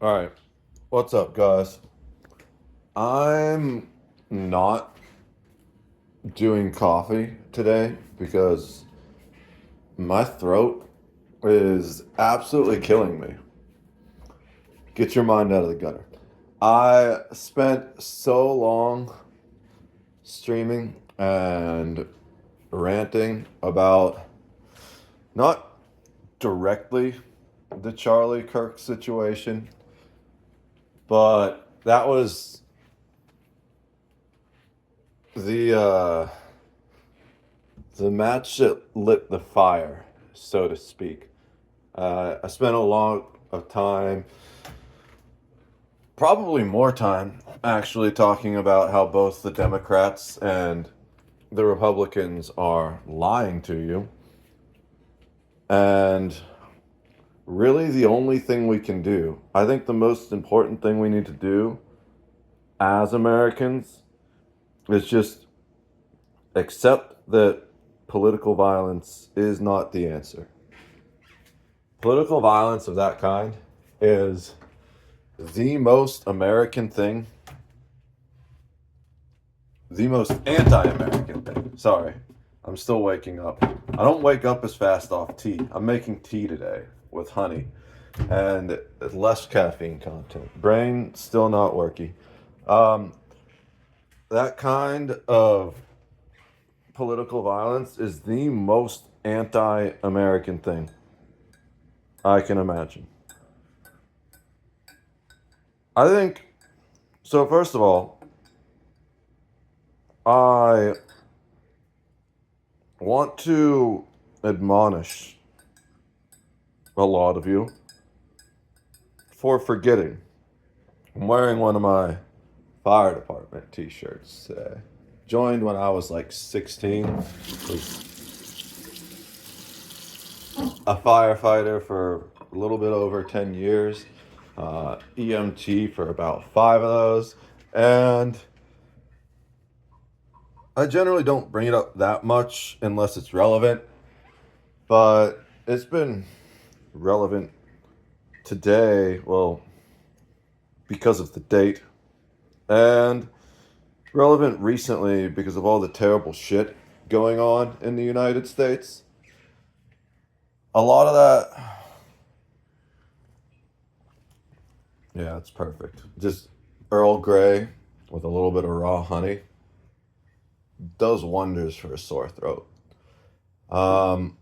All right. What's up, guys? I'm not doing coffee today because my throat is absolutely killing me. Get your mind out of the gutter. I spent so long streaming and ranting about not directly the Charlie Kirk situation, but that was the the match that lit the fire, so to speak. I spent a lot of time, probably more time, actually talking about how both the Democrats and the Republicans are lying to you. And really, the only thing we can do, I think the most important thing we need to do as Americans is just accept that political violence is not the answer. Political violence of that kind is the most American thing, the most anti American thing. Sorry, I'm still waking up. I don't wake up as fast off tea. I'm making tea today with honey and less caffeine content. Brain still not working. Um, that kind of political violence is the most anti American thing I can imagine. I think so. First of all, I want to admonish a lot of you for forgetting. I'm wearing one of my fire department t-shirts today. Joined when I was like 16. Was a firefighter for a little bit over 10 years. EMT for about 5 of those. And I generally don't bring it up that much unless it's relevant. But it's been relevant today, well, because of the date, and relevant recently because of all the terrible shit going on in the United States. A lot of that, yeah, it's perfect. Just Earl Grey with a little bit of raw honey does wonders for a sore throat. Um,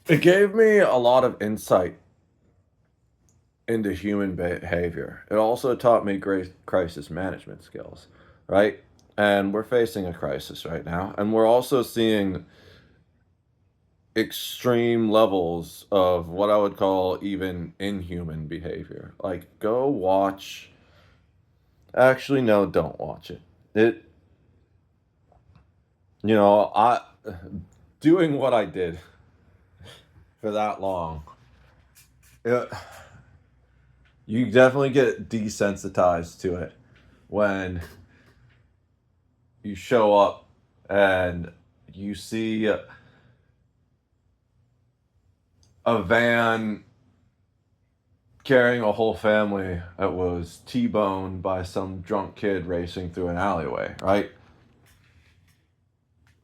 it gave me a lot of insight into human behavior. It also taught me great crisis management skills, right? And we're facing a crisis right now, and we're also seeing extreme levels of what I would call even inhuman behavior. Like, go watch. Actually, no, don't watch it. It, I doing what I did for that long. It, you definitely get desensitized to it when you show up and you see a van carrying a whole family that was T-boned by some drunk kid racing through an alleyway, right?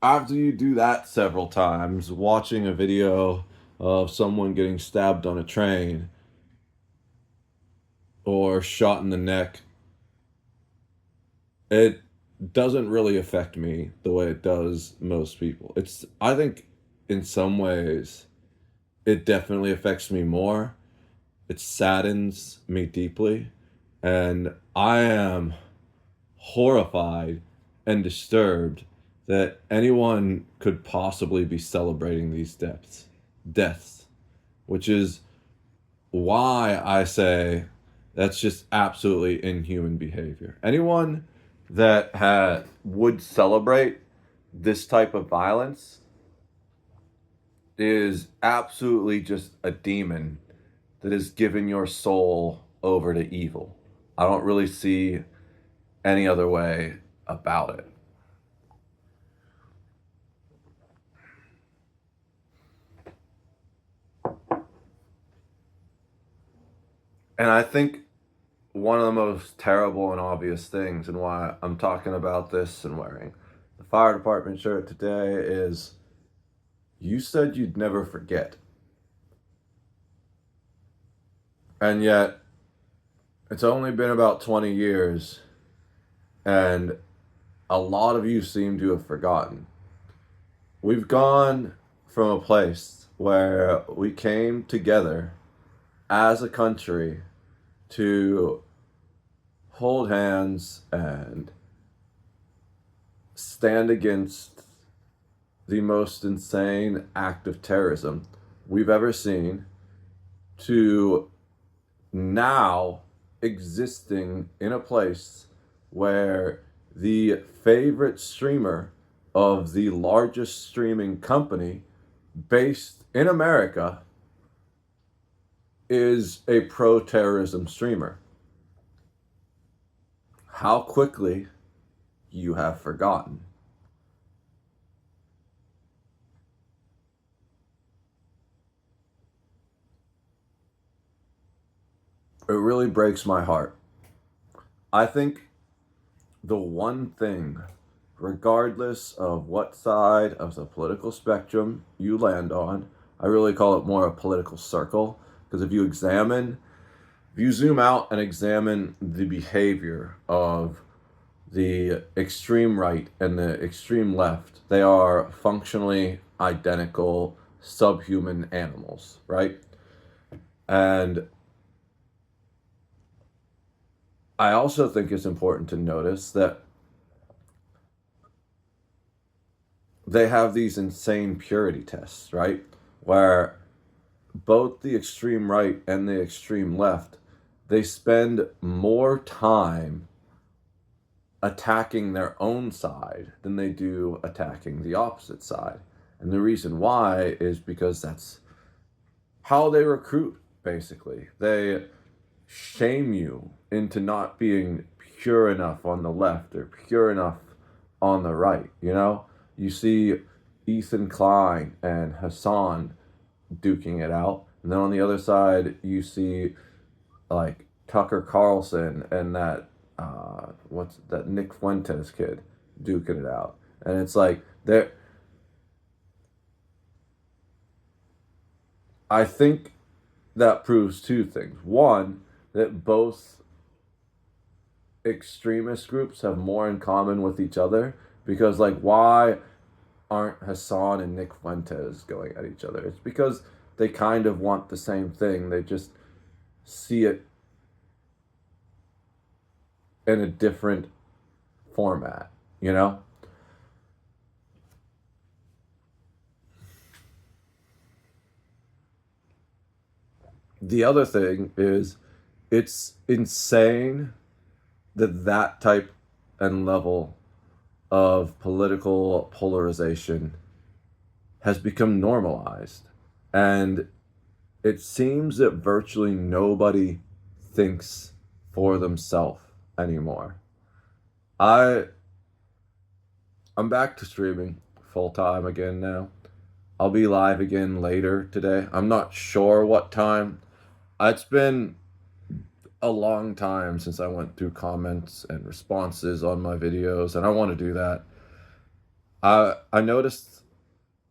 After you do that several times, watching a video of someone getting stabbed on a train or shot in the neck, it doesn't really affect me the way it does most people. I think in some ways, it definitely affects me more. It saddens me deeply. And I am horrified and disturbed that anyone could possibly be celebrating these deaths, which is why I say that's just absolutely inhuman behavior. Anyone that would celebrate this type of violence is absolutely just a demon that has given your soul over to evil. I don't really see any other way about it. And I think one of the most terrible and obvious things, and why I'm talking about this and wearing the fire department shirt today, is you said you'd never forget. And yet, it's only been about 20 years, and a lot of you seem to have forgotten. We've gone from a place where we came together as a country to hold hands and stand against the most insane act of terrorism we've ever seen, to now existing in a place where the favorite streamer of the largest streaming company based in America is a pro-terrorism streamer. How quickly you have forgotten. It really breaks my heart. I think the one thing, regardless of what side of the political spectrum you land on, I really call it more a political circle, because if you zoom out and examine the behavior of the extreme right and the extreme left, they are functionally identical subhuman animals, right? And I also think it's important to notice that they have these insane purity tests, right? Where both the extreme right and the extreme left, they spend more time attacking their own side than they do attacking the opposite side. And the reason why is because that's how they recruit, basically. They shame you into not being pure enough on the left or pure enough on the right, you know? You see Ethan Klein and Hassan duking it out, and then on the other side you see like Tucker Carlson and that what's that Nick Fuentes kid duking it out. And it's like there I think that proves two things. One, that both extremist groups have more in common with each other, because like why aren't Hassan and Nick Fuentes going at each other? It's because they kind of want the same thing. They just see it in a different format, you know? The other thing is it's insane that that type and level of political polarization has become normalized. And it seems that virtually nobody thinks for themselves anymore. I I'm back to streaming full time again now. I'll be live again later today. I'm not sure what time. It's been a long time since I went through comments and responses on my videos, and I want to do that. I noticed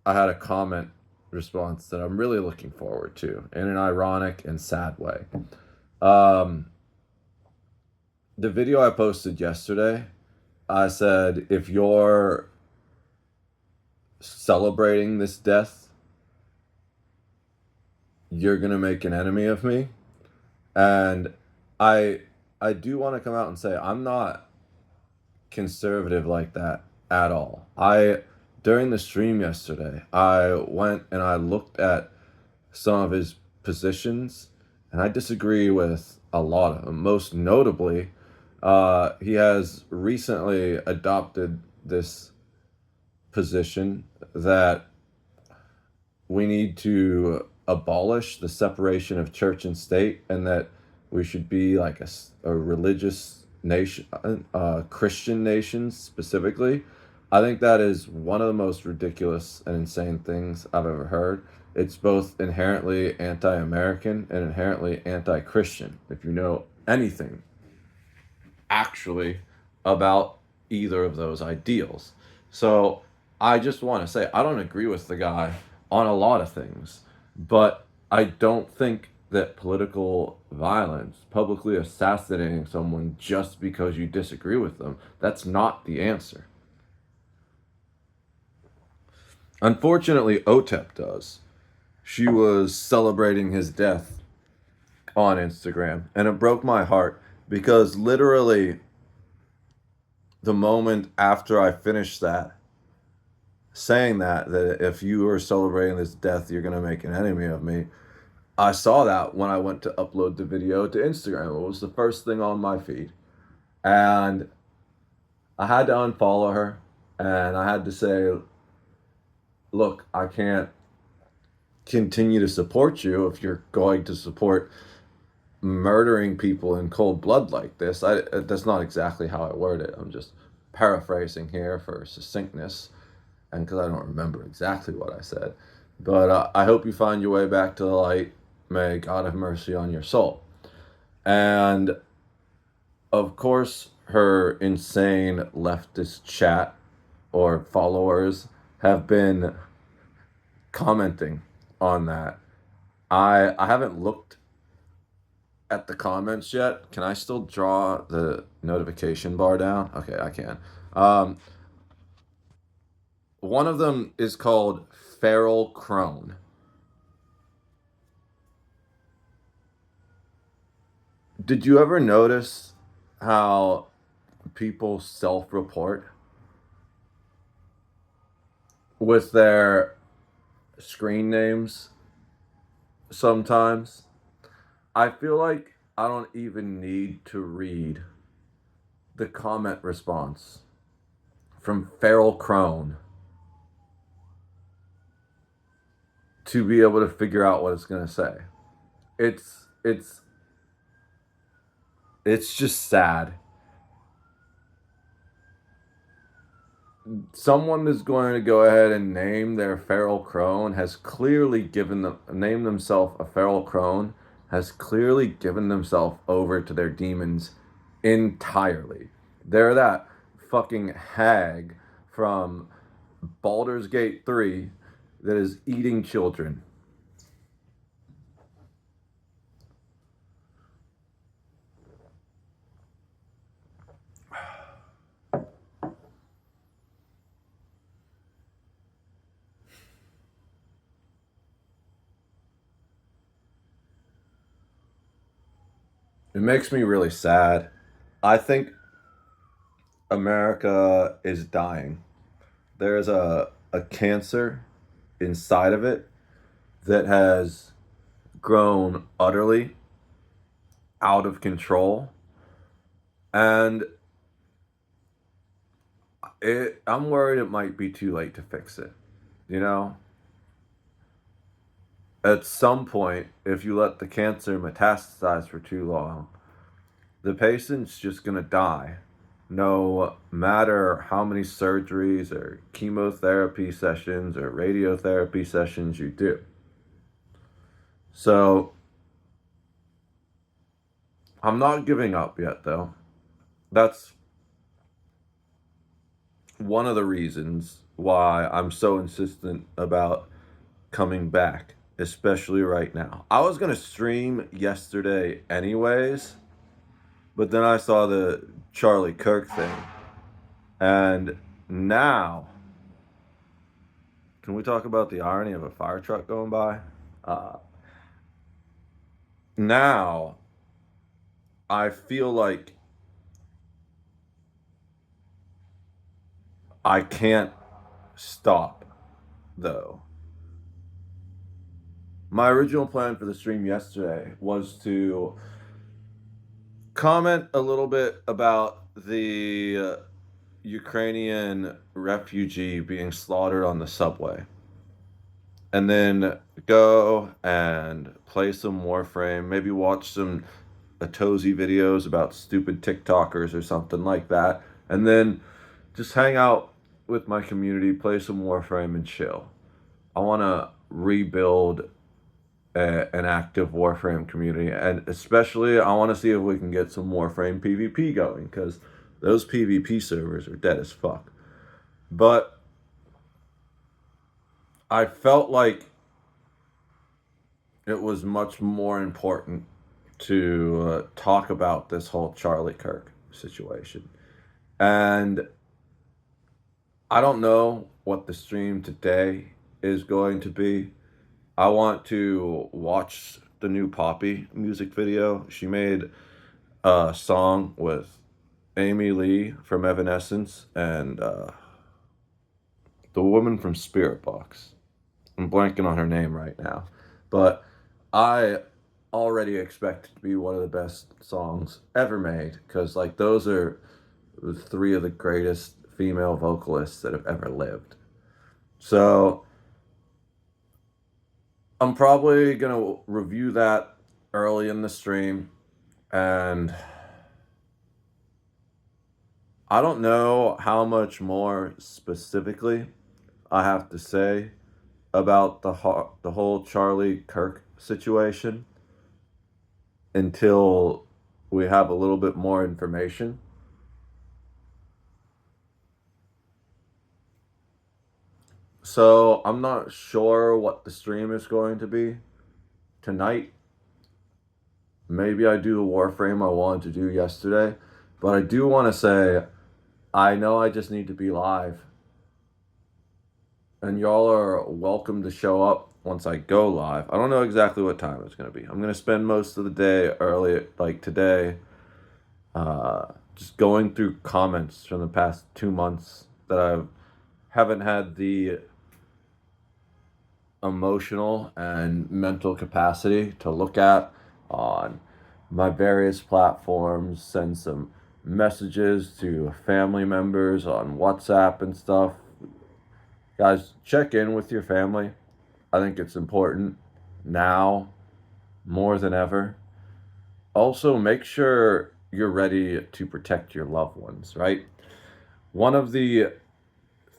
I had a comment response that I'm really looking forward to in an ironic and sad way. Um, the video I posted yesterday, I said, if you're celebrating this death, you're gonna make an enemy of me. And I I do want to come out and say I'm not conservative like that at all. I During the stream yesterday, I went and I looked at some of his positions, and I disagree with a lot of them. Most notably, he has recently adopted this position that we need to abolish the separation of church and state, and that we should be like a religious nation, Christian nation specifically. I think that is one of the most ridiculous and insane things I've ever heard. It's both inherently anti-American and inherently anti-Christian, if you know anything actually about either of those ideals. So I just want to say I don't agree with the guy on a lot of things, but I don't think that political violence, publicly assassinating someone just because you disagree with them, that's not the answer. Unfortunately, OTEP does. She was celebrating his death on Instagram, and it broke my heart because literally the moment after I finished that, saying that if you were celebrating this death, you're gonna make an enemy of me. I saw that when I went to upload the video to Instagram. It was the first thing on my feed, and I had to unfollow her, and I had to say, "Look, I can't continue to support you if you're going to support murdering people in cold blood like this." That's not exactly how I worded it. I'm just paraphrasing here for succinctness, and because I don't remember exactly what I said. But I hope you find your way back to the light. May God have mercy on your soul. And of course, her insane leftist chat or followers have been commenting on that. I haven't looked at the comments yet. Can I still draw the notification bar down? Okay, I can. Um, One of them is called Feral Crone. Did you ever notice how people self-report with their screen names sometimes? I feel like I don't even need to read the comment response from Feral Crone to be able to figure out what it's going to say. It's it's it's just sad. Someone is going to go ahead and name their feral crone, has clearly given them name themselves a feral crone, has clearly given themselves over to their demons entirely. They're that fucking hag from Baldur's Gate 3 that is eating children. It makes me really sad. I think America is dying. There's a cancer inside of it that has grown utterly out of control. And I'm worried it might be too late to fix it. You know, at some point, if you let the cancer metastasize for too long, the patient's just gonna die. No matter how many surgeries or chemotherapy sessions or radiotherapy sessions you do. So I'm not giving up yet, though. That's one of the reasons why I'm so insistent about coming back, especially right now. I was going to stream yesterday anyways, but then I saw the Charlie Kirk thing. And now, can we talk about the irony of a fire truck going by? Uh, Now, I feel like I can't stop, though. My original plan for the stream yesterday was to comment a little bit about the Ukrainian refugee being slaughtered on the subway, and then go and play some Warframe, maybe watch some Atozy videos about stupid TikTokers or something like that, and then just hang out with my community, play some Warframe, and chill. I want to rebuild an active Warframe community, and especially I want to see if we can get some Warframe PvP going, because those PvP servers are dead as fuck. But I felt like it was much more important to talk about this whole Charlie Kirk situation. And I don't know what the stream today is going to be. I want to watch the new Poppy music video. She made a song with Amy Lee from Evanescence and the woman from Spirit Box. I'm blanking on her name right now. But I already expect it to be one of the best songs ever made, because like those are three of the greatest female vocalists that have ever lived. So I'm probably gonna review that early in the stream, and I don't know how much more specifically I have to say about the whole Charlie Kirk situation until we have a little bit more information. So I'm not sure what the stream is going to be tonight. Maybe I do the Warframe I wanted to do yesterday, but I do want to say I know I just need to be live, and y'all are welcome to show up once I go live. I don't know exactly what time it's going to be. I'm going to spend most of the day early, like today, just going through comments from the past 2 months that I haven't had the emotional and mental capacity to look at on my various platforms, send some messages to family members on WhatsApp and stuff. Guys, check in with your family. I think it's important now more than ever. Also, make sure you're ready to protect your loved ones, right? One of the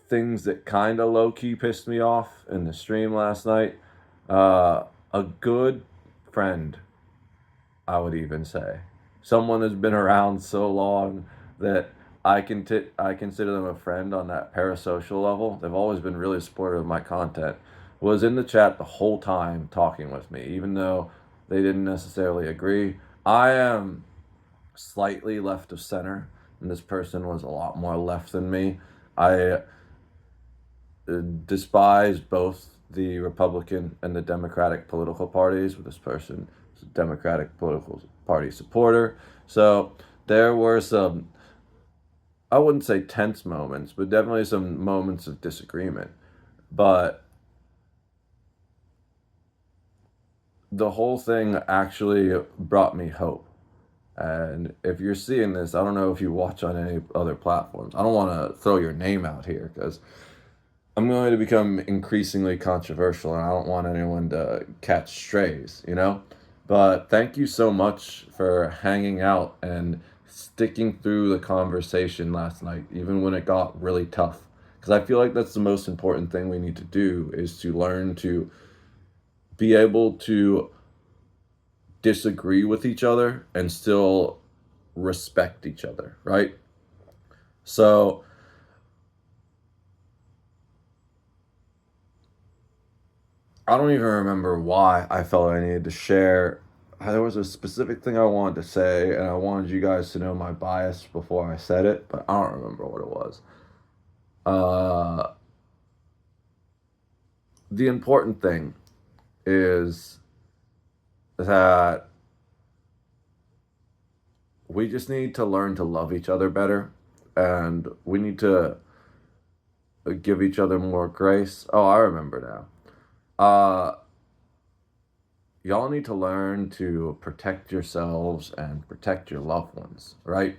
things that kind of low key pissed me off in the stream last night, a good friend, I would even say, someone has been around so long that I consider them a friend on that parasocial level. They've always been really supportive of my content. Was in the chat the whole time talking with me, even though they didn't necessarily agree. I am slightly left of center, and this person was a lot more left than me. I despise both the Republican and the Democratic political parties, with this person is a Democratic political party supporter. So there were some, I wouldn't say tense moments, but definitely some moments of disagreement. But the whole thing actually brought me hope. And if you're seeing this, I don't know if you watch on any other platforms. I don't want to throw your name out here because I'm going to become increasingly controversial, and I don't want anyone to catch strays, you know? But thank you so much for hanging out and sticking through the conversation last night, even when it got really tough. Because I feel like that's the most important thing we need to do, is to learn to be able to disagree with each other and still respect each other, right? So I don't even remember why I felt I needed to share. There was a specific thing I wanted to say, and I wanted you guys to know my bias before I said it, but I don't remember what it was. Uh, the important thing is that we just need to learn to love each other better, and we need to give each other more grace. Oh, I remember now. Y'all need to learn to protect yourselves and protect your loved ones, right?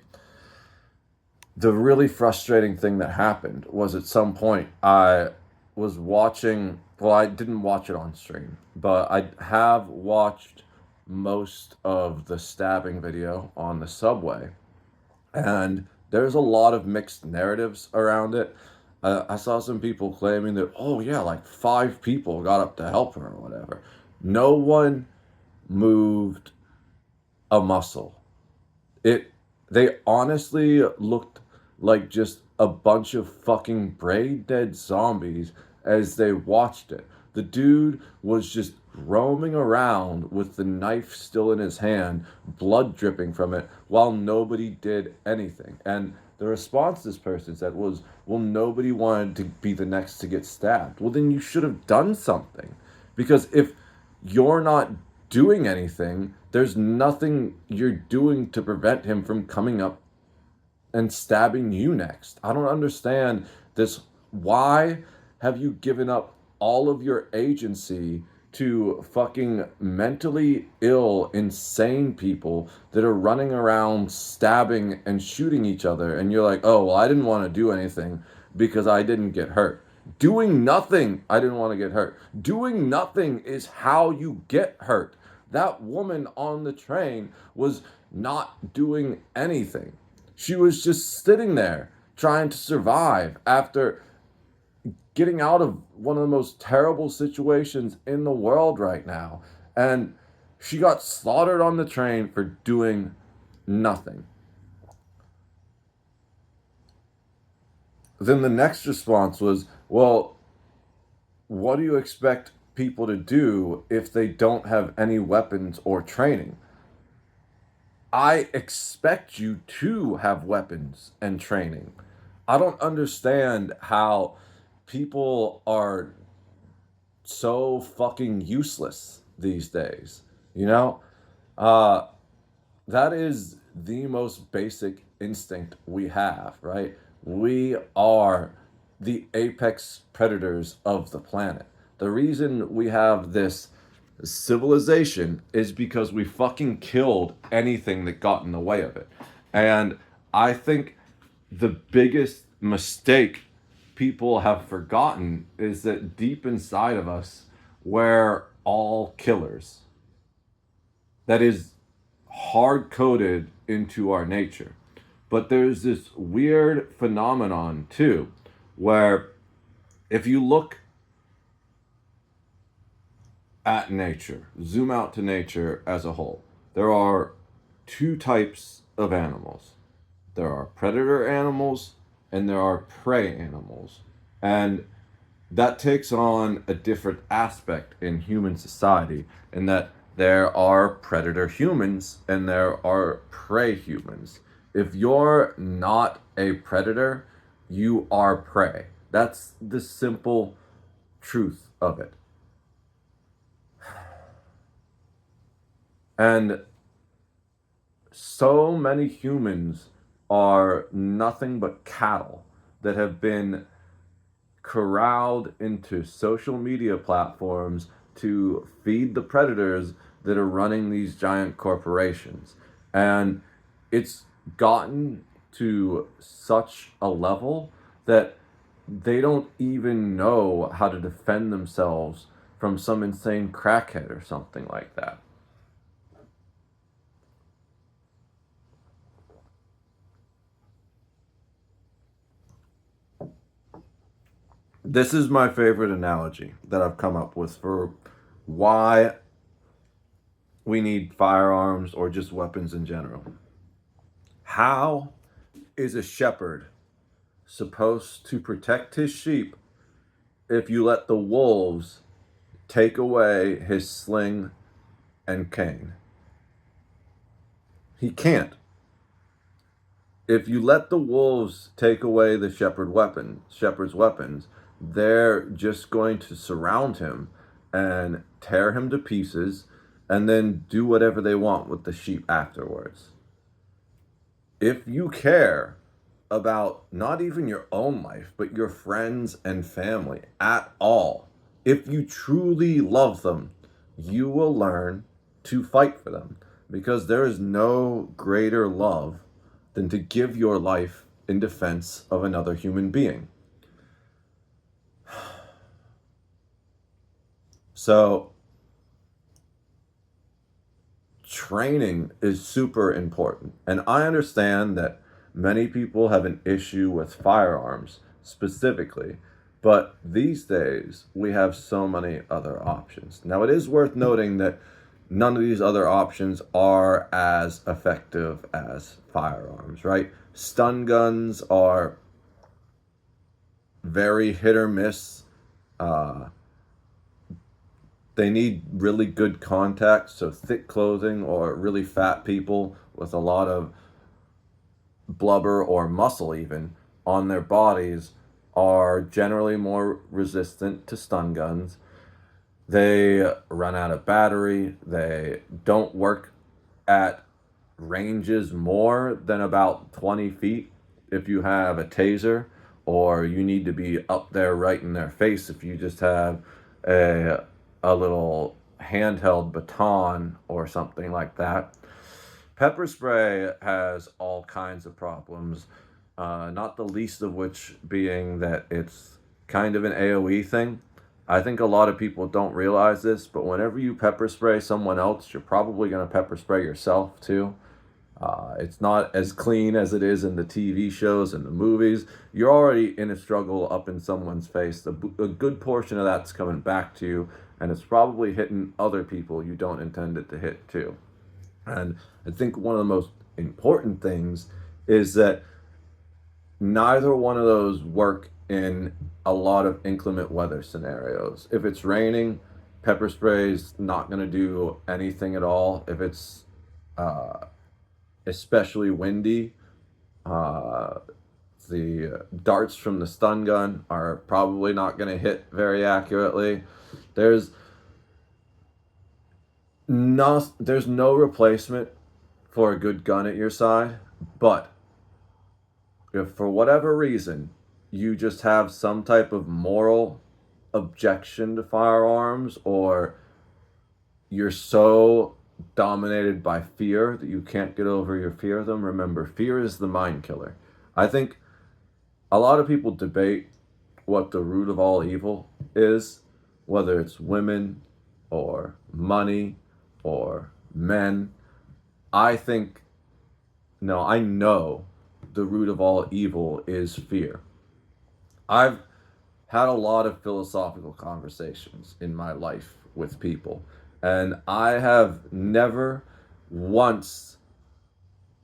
The really frustrating thing that happened was, at some point I was watching, well, I didn't watch it on stream, but I have watched most of the stabbing video on the subway, and there's a lot of mixed narratives around it. I saw some people claiming that, oh yeah, like 5 people got up to help her or whatever. No one moved a muscle. It they honestly looked like just a bunch of fucking brain dead zombies as they watched it. The dude was just roaming around with the knife still in his hand, blood dripping from it, while nobody did anything. And the response this person said was, well, nobody wanted to be the next to get stabbed. Well, then you should have done something. Because if you're not doing anything, there's nothing you're doing to prevent him from coming up and stabbing you next. I don't understand this. Why have you given up all of your agency to fucking mentally ill, insane people that are running around stabbing and shooting each other? And you're like, oh, well, I didn't want to do anything because I didn't get hurt. Doing nothing, I didn't want to get hurt. Doing nothing is how you get hurt. That woman on the train was not doing anything. She was just sitting there trying to survive after getting out of one of the most terrible situations in the world right now. And she got slaughtered on the train for doing nothing. Then the next response was, well, what do you expect people to do if they don't have any weapons or training? I expect you to have weapons and training. I don't understand how people are so fucking useless these days. You know? Uh, that is the most basic instinct we have, right? We are the apex predators of the planet. The reason we have this civilization is because we fucking killed anything that got in the way of it. And I think the biggest mistake people have forgotten is that deep inside of us, we're all killers. That is hard coded into our nature. But there's this weird phenomenon too, where if you look at nature, zoom out to nature as a whole, there are two types of animals. There are predator animals and there are prey animals. And that takes on a different aspect in human society, in that there are predator humans and there are prey humans. If you're not a predator, you are prey. That's the simple truth of it. And so many humans are nothing but cattle that have been corralled into social media platforms to feed the predators that are running these giant corporations. And it's gotten to such a level that they don't even know how to defend themselves from some insane crackhead or something like that. This is my favorite analogy that I've come up with for why we need firearms or just weapons in general. How is a shepherd supposed to protect his sheep if you let the wolves take away his sling and cane? He can't. If you let the wolves take away the shepherd's weapons, they're just going to surround him and tear him to pieces and then do whatever they want with the sheep afterwards. If you care about not even your own life, but your friends and family at all, if you truly love them, you will learn to fight for them, because there is no greater love than to give your life in defense of another human being. So, training is super important. And I understand that many people have an issue with firearms specifically. But these days, we have so many other options. Now, it is worth noting that none of these other options are as effective as firearms, right? Stun guns are very hit or miss. Uh, they need really good contact, so thick clothing or really fat people with a lot of blubber or muscle even on their bodies are generally more resistant to stun guns. They run out of battery. They don't work at ranges more than about 20 feet if you have a taser, or you need to be up there right in their face if you just have a, a little handheld baton or something like that. Pepper spray has all kinds of problems, not the least of which being that it's kind of an AoE thing. I think a lot of people don't realize this, but whenever you pepper spray someone else, you're probably going to pepper spray yourself too. It's not as clean as it is in the TV shows and the movies. You're already in a struggle up in someone's face. A good portion of that's coming back to you, and it's probably hitting other people you don't intend it to hit too. And I think one of the most important things is that neither one of those work in a lot of inclement weather scenarios. If it's raining, pepper spray's not going to do anything at all. If it's uh, especially windy, uh, the darts from the stun gun are probably not going to hit very accurately. There's there's no replacement for a good gun at your side, but if for whatever reason you just have some type of moral objection to firearms, or you're so dominated by fear that you can't get over your fear of them, remember, fear is the mind killer. I think a lot of people debate what the root of all evil is, whether it's women or money or men. I think, no, I know the root of all evil is fear. I've had a lot of philosophical conversations in my life with people, and I have never once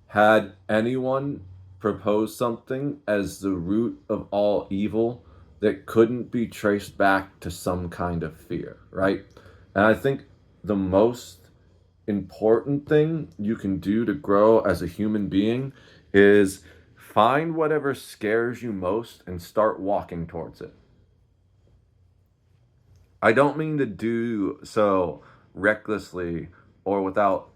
had anyone propose something as the root of all evil that couldn't be traced back to some kind of fear, right? And I think the most important thing you can do to grow as a human being is find whatever scares you most and start walking towards it. I don't mean to do so recklessly or without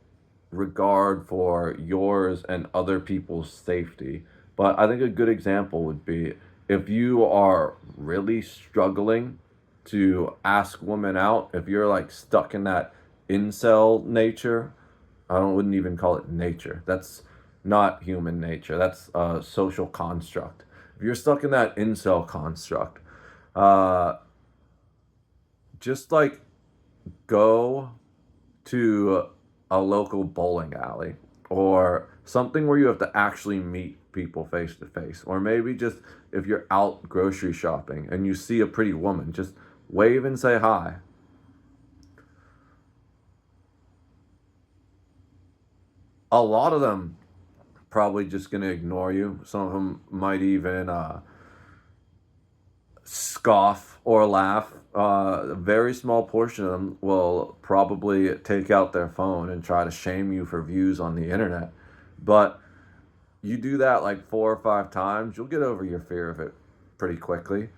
regard for yours and other people's safety, but I think a good example would be if you are really struggling to ask women out, if you're like stuck in that incel nature. Wouldn't even call it nature. That's not human nature. That's a social construct. If you're stuck in that incel construct, uh, just like go to a local bowling alley or something where you have to actually meet people face to face. Or maybe just if you're out grocery shopping and you see a pretty woman, just wave and say hi. A lot of them probably just going to ignore you. Some of them might even scoff or laugh. A very small portion of them will probably take out their phone and try to shame you for views on the internet. But you do that like 4 or 5 times, you'll get over your fear of it pretty quickly.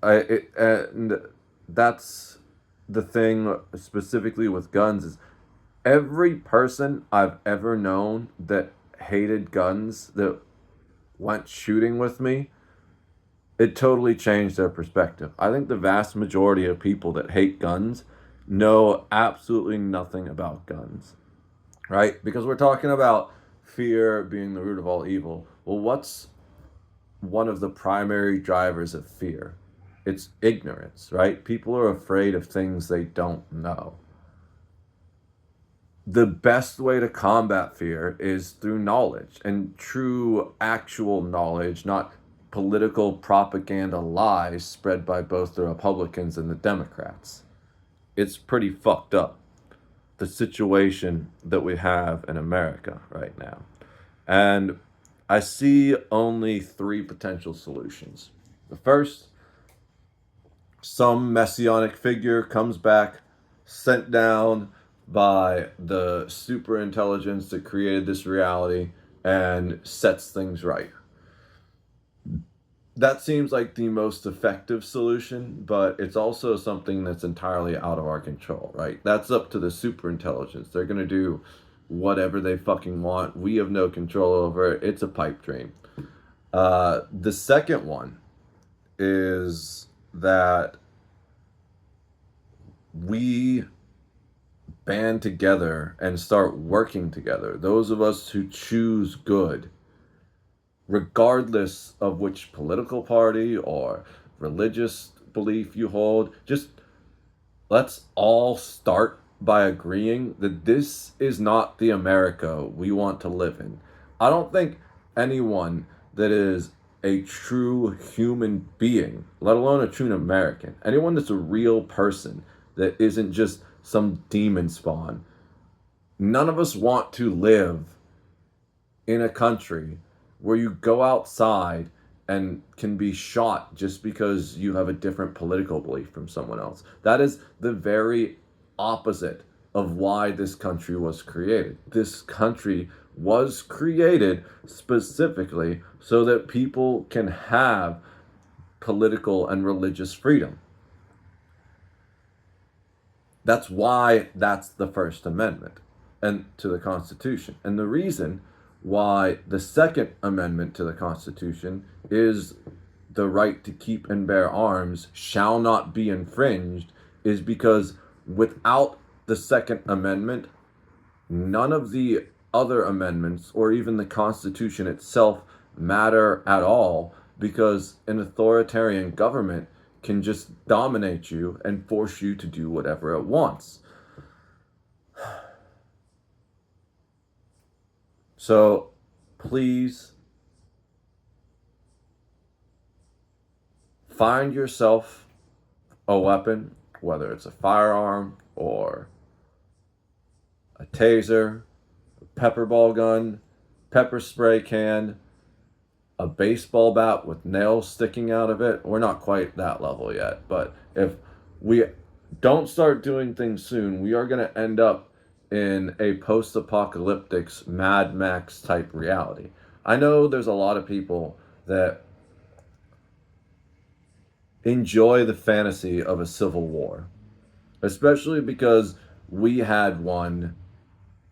And that's the thing specifically with guns is every person I've ever known that hated guns that went shooting with me, it totally changed their perspective. I think the vast majority of people that hate guns know absolutely nothing about guns, right? Because we're talking about fear being the root of all evil. Well, what's one of the primary drivers of fear? It's ignorance, right? People are afraid of things they don't know. the best way to combat fear is through knowledge and true actual knowledge, not political propaganda lies spread by both the Republicans and the Democrats. It's pretty fucked up, the situation that we have in America right now. And I see only three potential solutions. The first, some messianic figure comes back, sent down by the super intelligence that created this reality, and sets things right. That seems like the most effective solution, but it's also something that's entirely out of our control, right? That's up to the super intelligence. They're going to do whatever they fucking want. We have no control over it. It's a pipe dream. The second one is that we band together and start working together. Those of us who choose good, regardless of which political party or religious belief you hold, just let's all start by agreeing that this is not the America we want to live in. I don't think anyone that is a true human being, let alone a true American, anyone that's a real person that isn't just some demon spawn, none of us want to live in a country where you go outside and can be shot just because you have a different political belief from someone else. That is the very opposite of why this country was created. This country was created specifically so that people can have political and religious freedom. That's why that's the First Amendment and to the Constitution. And the reason why the Second Amendment to the Constitution is the right to keep and bear arms shall not be infringed is because without the Second Amendment, none of the other amendments or even the Constitution itself matter at all, because an authoritarian government can just dominate you and force you to do whatever it wants. So please find yourself a weapon, whether it's a firearm or a taser, a pepper ball gun, pepper spray can, a baseball bat with nails sticking out of it. We're not quite that level yet, but if we don't start doing things soon, we are going to end up in a post-apocalyptic Mad Max type reality. I know there's a lot of people that enjoy the fantasy of a civil war, especially because we had one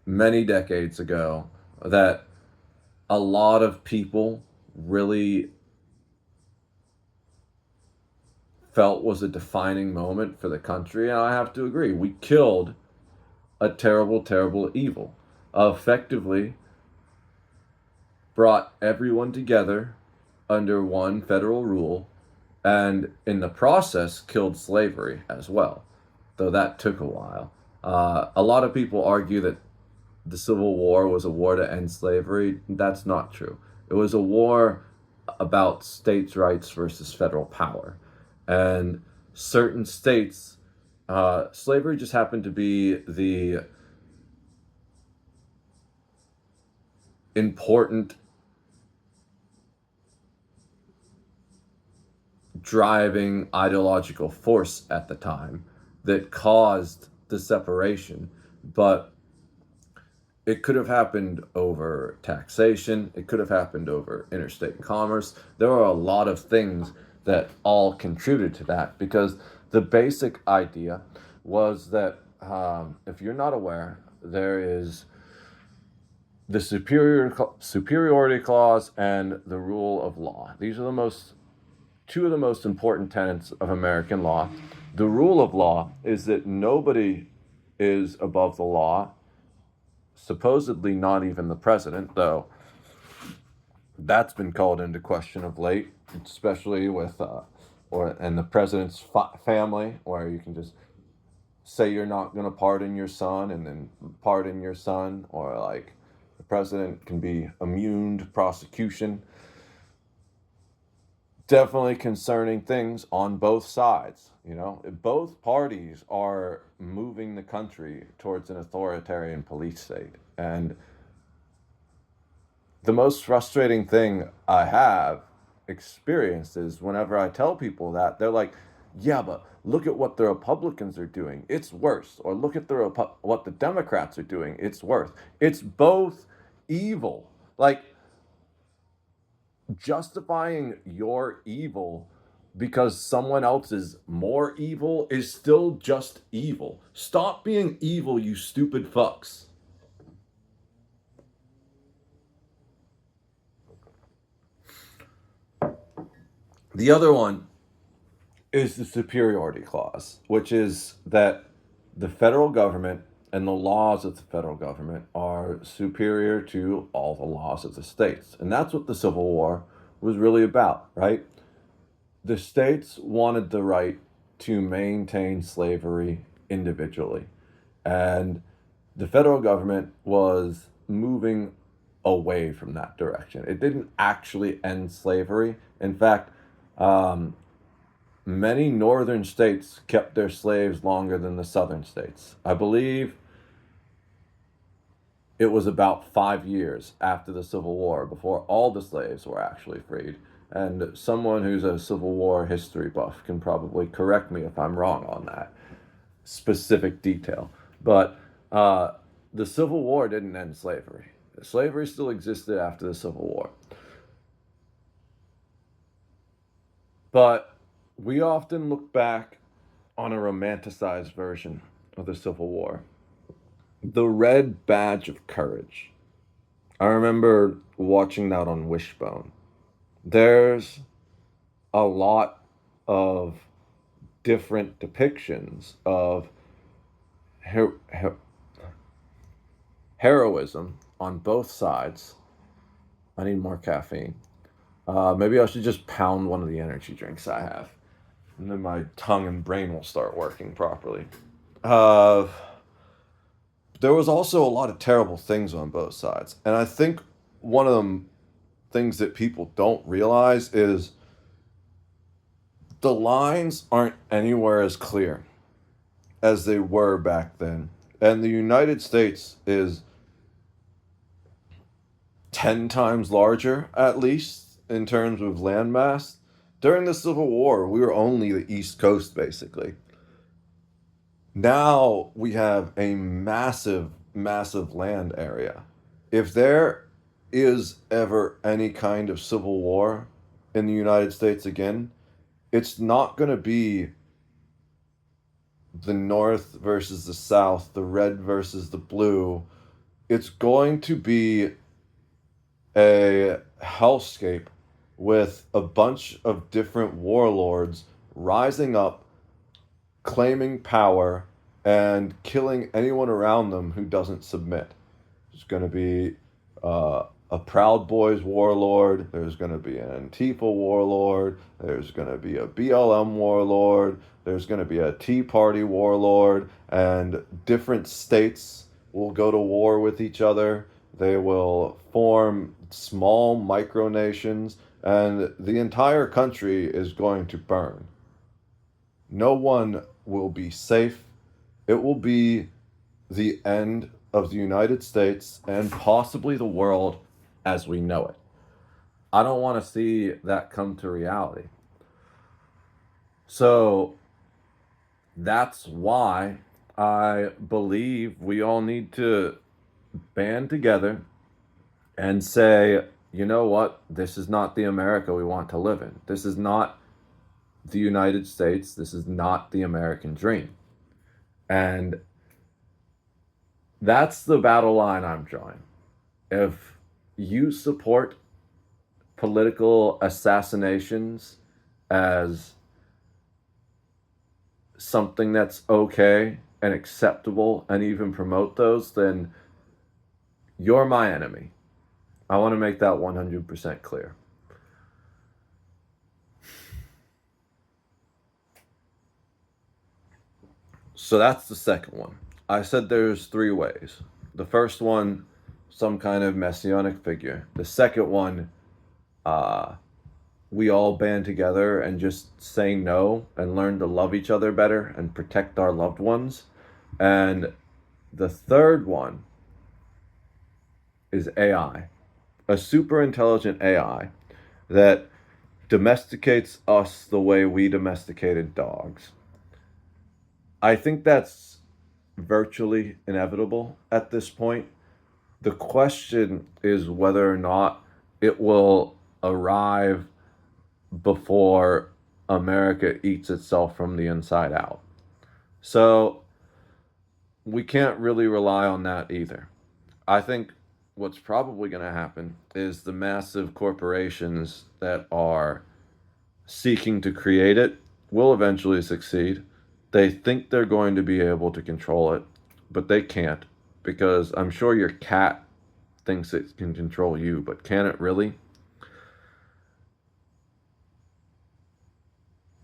many decades ago that a lot of people really felt was a defining moment for the country. And I have to agree, we killed a terrible, terrible evil. Effectively brought everyone together under one federal rule, and in the process killed slavery as well, though that took a while. A lot of people argue that the Civil War was a war to end slavery. That's not true. It was a war about states' rights versus federal power. And certain states, slavery just happened to be the important driving ideological force at the time that caused the separation. But it could have happened over taxation. It could have happened over interstate commerce. There are a lot of things that all contributed to that, because the basic idea was that, if you're not aware, there is the superiority clause and the rule of law. These are two of the most important tenets of American law. The rule of law is that nobody is above the law, supposedly not even the president, though that's been called into question of late, especially with and the president's family, where you can just say you're not going to pardon your son and then pardon your son, or like the president can be immune to prosecution. Definitely concerning things on both sides. You know, both parties are moving the country towards an authoritarian police state. And the most frustrating thing I have experienced is whenever I tell people that, they're like, yeah, but look at what the Republicans are doing. It's worse. Or look at what the Democrats are doing. It's worse. It's both evil. Like, justifying your evil because someone else is more evil is still just evil. Stop being evil, you stupid fucks. The other one is the superiority clause, which is that the federal government and the laws of the federal government are superior to all the laws of the states. And that's what the Civil War was really about, right? The states wanted the right to maintain slavery individually. And the federal government was moving away from that direction. It didn't actually end slavery. In fact, um, many northern states kept their slaves longer than the southern states. I believe it was about 5 years after the Civil War before all the slaves were actually freed. And someone who's a Civil War history buff can probably correct me if I'm wrong on that specific detail. But the Civil War didn't end slavery. Slavery still existed after the Civil War. But we often look back on a romanticized version of the Civil War. The Red Badge of Courage. I remember watching that on Wishbone. There's a lot of different depictions of her- her- heroism on both sides. I need more caffeine. Maybe I should just pound one of the energy drinks I have, and then my tongue and brain will start working properly. Uh, there was also a lot of terrible things on both sides, and I think one of the things that people don't realize is the lines aren't anywhere as clear as they were back then. And the United States is 10 times larger, at least, in terms of landmass. During the Civil War, we were only the East Coast, basically. Now we have a massive, massive land area. If there is ever any kind of civil war in the United States again, it's not going to be the North versus the South, the red versus the blue. It's going to be a hellscape with a bunch of different warlords rising up, claiming power, and killing anyone around them who doesn't submit. There's going to be a Proud Boys warlord. There's going to be an Antifa warlord. There's going to be a BLM warlord. There's going to be a Tea Party warlord. And different states will go to war with each other. They will form small micronations. And the entire country is going to burn. No one will be safe. It will be the end of the United States and possibly the world as we know it. I don't want to see that come to reality. So that's why I believe we all need to band together and say, you know what? This is not the America we want to live in. This is not the United States. This is not the American dream. And that's the battle line I'm drawing. If you support political assassinations as something that's okay and acceptable and even promote those, then you're my enemy. I want to make that 100% clear. So that's the second one. I said there's three ways. The first one, some kind of messianic figure. The second one, uh, we all band together and just say no and learn to love each other better and protect our loved ones. And the third one is AI, a super intelligent AI that domesticates us the way we domesticated dogs. I think that's virtually inevitable at this point. The question is whether or not it will arrive before America eats itself from the inside out. So we can't really rely on that either. I think what's probably going to happen is the massive corporations that are seeking to create it will eventually succeed. They think they're going to be able to control it, but they can't, because I'm sure your cat thinks it can control you, but can it really?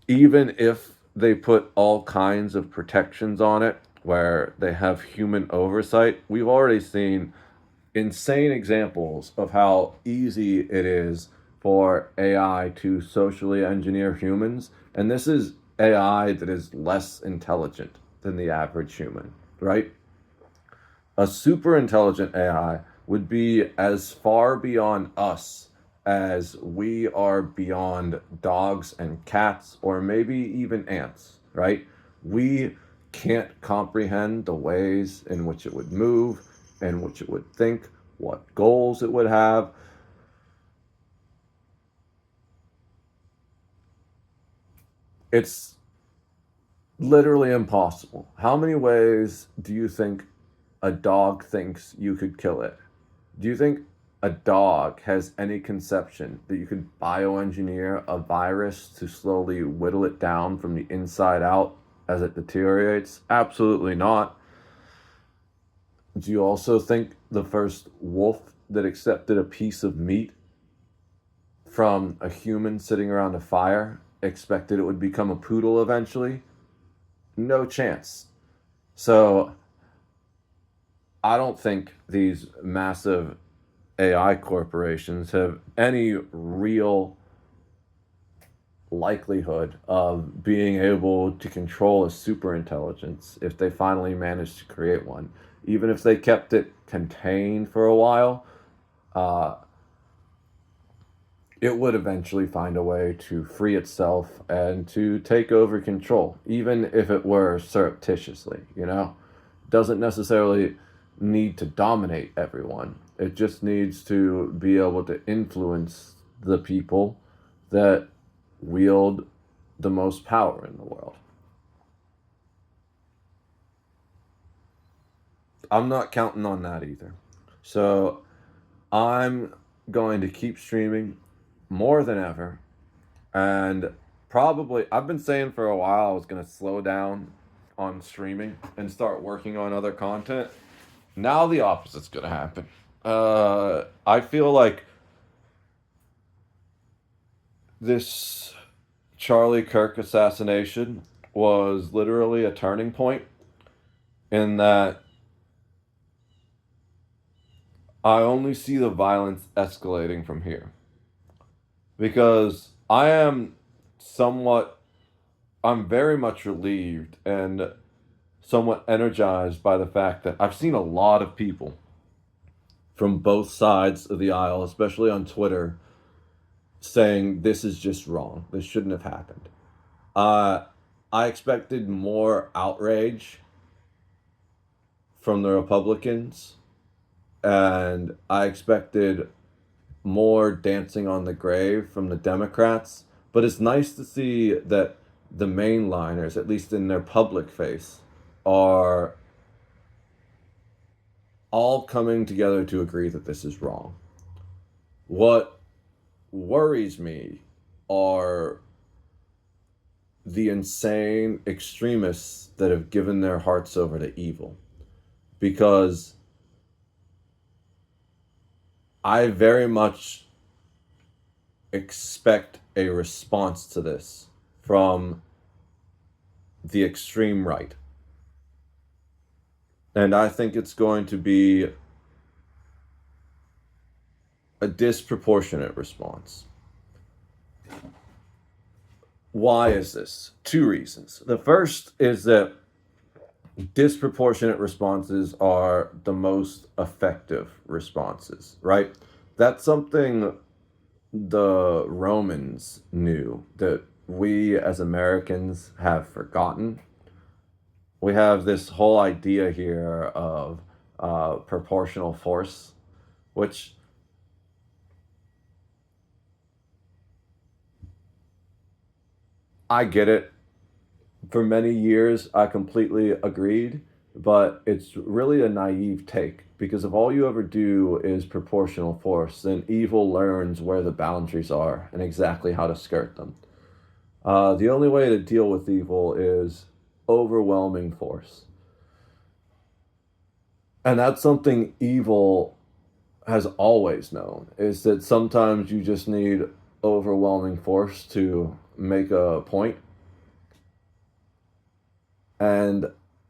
Even if they put all kinds of protections on it where they have human oversight, we've already seen insane examples of how easy it is for AI to socially engineer humans. And this is AI that is less intelligent than the average human, right? A super intelligent AI would be as far beyond us as we are beyond dogs and cats, or maybe even ants, right? We can't comprehend the ways in which it would move, in which it would think, what goals it would have. It's literally impossible. How many ways do you think a dog thinks you could kill it? Do you think a dog has any conception that you could bioengineer a virus to slowly whittle it down from the inside out as it deteriorates? Absolutely not. Do you also think the first wolf that accepted a piece of meat from a human sitting around a fire expected it would become a poodle eventually? No chance. So I don't think these massive AI corporations have any real likelihood of being able to control a super intelligence if they finally manage to create one. Even if they kept it contained for a while, uh, it would eventually find a way to free itself and to take over control, even if it were surreptitiously, you know? Doesn't necessarily need to dominate everyone. It just needs to be able to influence the people that wield the most power in the world. I'm not counting on that either. So I'm going to keep streaming more than ever. And probably, I've been saying for a while I was going to slow down on streaming and start working on other content. Now the opposite's going to happen. I feel like this Charlie Kirk assassination was literally a turning point in that I only see the violence escalating from here. Because somewhat, I'm very much relieved and somewhat energized by the fact that I've seen a lot of people from both sides of the aisle, especially on Twitter, saying this is just wrong. This shouldn't have happened. Uh, I expected more outrage from the Republicans, and I expected more dancing on the grave from the Democrats. But it's nice to see that the mainliners, at least in their public face, are all coming together to agree that this is wrong. What worries me are the insane extremists that have given their hearts over to evil. Because I very much expect a response to this from the extreme right. And I think it's going to be a disproportionate response. Why is this? Two reasons. The first is that disproportionate responses are the most effective responses, right? That's something the Romans knew that we as Americans have forgotten. We have this whole idea here of proportional force, which I get it. For many years, I completely agreed, but it's really a naive take because if all you ever do is proportional force, then evil learns where the boundaries are and exactly how to skirt them. The only way to deal with evil is overwhelming force. And that's something evil has always known is that sometimes you just need overwhelming force to make a point. And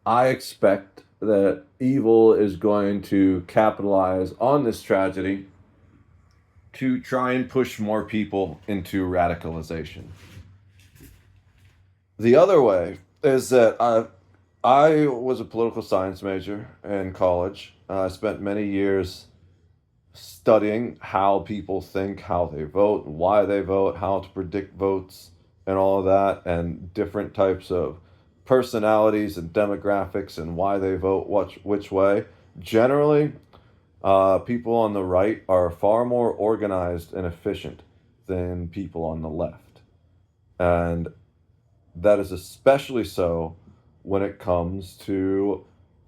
I expect that evil is going to capitalize on this tragedy to try and push more people into radicalization. The other way is that I was a political science major in college. I spent many years studying how people think, how they vote, why they vote, how to predict votes, and all of that, and different types of personalities and demographics and why they vote which way. Generally, people on the right are far more organized and efficient than people on the left. And that is especially so when it comes to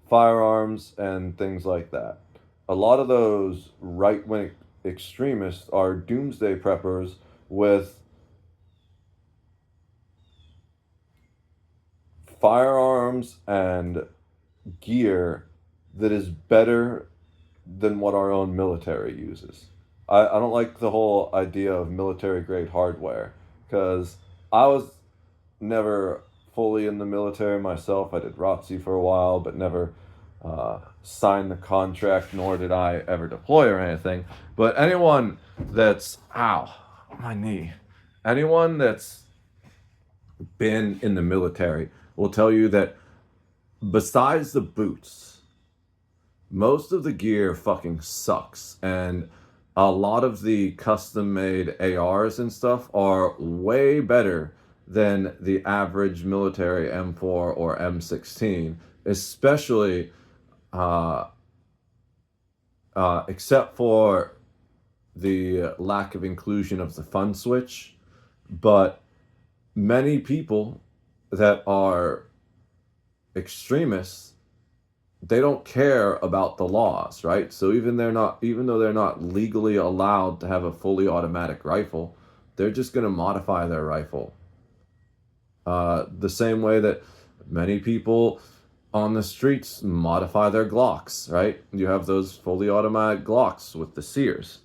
firearms and things like that. A lot of those right wing extremists are doomsday preppers with firearms and gear that is better than what our own military uses. I don't like the whole idea of military grade hardware because I was never fully in the military myself. I did ROTC for a while, but never signed the contract, nor did I ever deploy or anything. But anyone that's, ow, my knee, anyone that's been in the military will tell you that besides the boots, most of the gear fucking sucks. And a lot of the custom made ARs and stuff are way better than the average military M4 or M16, especially uh, except for the lack of inclusion of the fun switch. But many people that are extremists, they don't care about the laws, right? So even though they're not legally allowed to have a fully automatic rifle, they're just going to modify their rifle. The same way that many people on the streets modify their Glocks, right? You have those fully automatic Glocks with the Sears.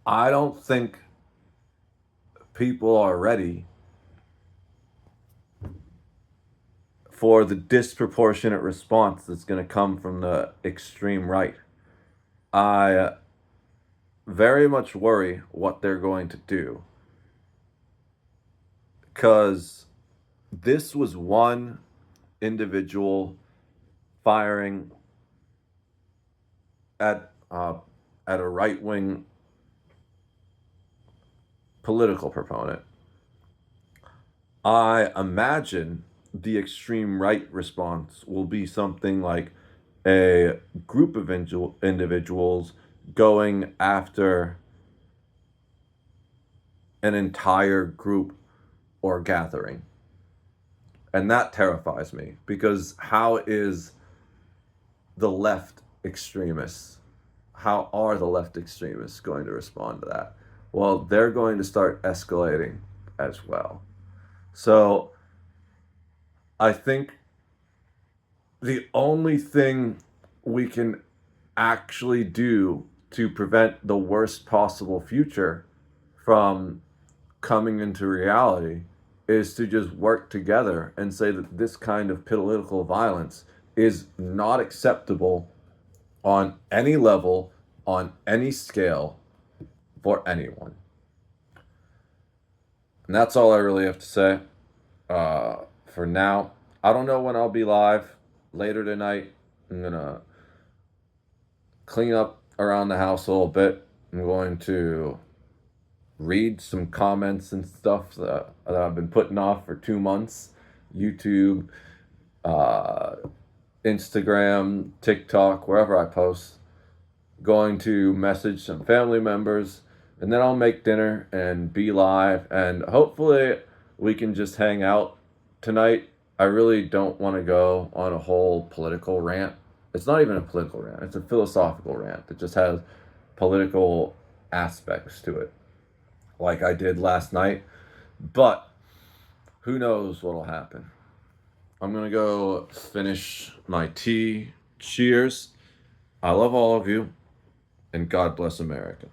I don't think people are ready for the disproportionate response that's going to come from the extreme right. I very much worry what they're going to do because this was one individual firing at at a right wing political proponent. I imagine the extreme right response will be something like a group of individuals going after an entire group or gathering. And that terrifies me because how is the left extremists, how are the left extremists going to respond to that? Well, they're going to start escalating as well. So I think the only thing we can actually do to prevent the worst possible future from coming into reality is to just work together and say that this kind of political violence is not acceptable on any level, on any scale, for anyone. And that's all I really have to say for now. I don't know when I'll be live later tonight. I'm going to clean up around the house a little bit. I'm going to read some comments and stuff that I've been putting off for 2 months. YouTube, uh, Instagram, TikTok, wherever I post. Going to message some family members, and then I'll make dinner and be live, and hopefully we can just hang out tonight. I really don't want to go on a whole political rant. It's not even a political rant, it's a philosophical rant that just has political aspects to it, like I did last night. But who knows what'll happen. I'm gonna go finish my tea. Cheers. I love all of you, and God bless America.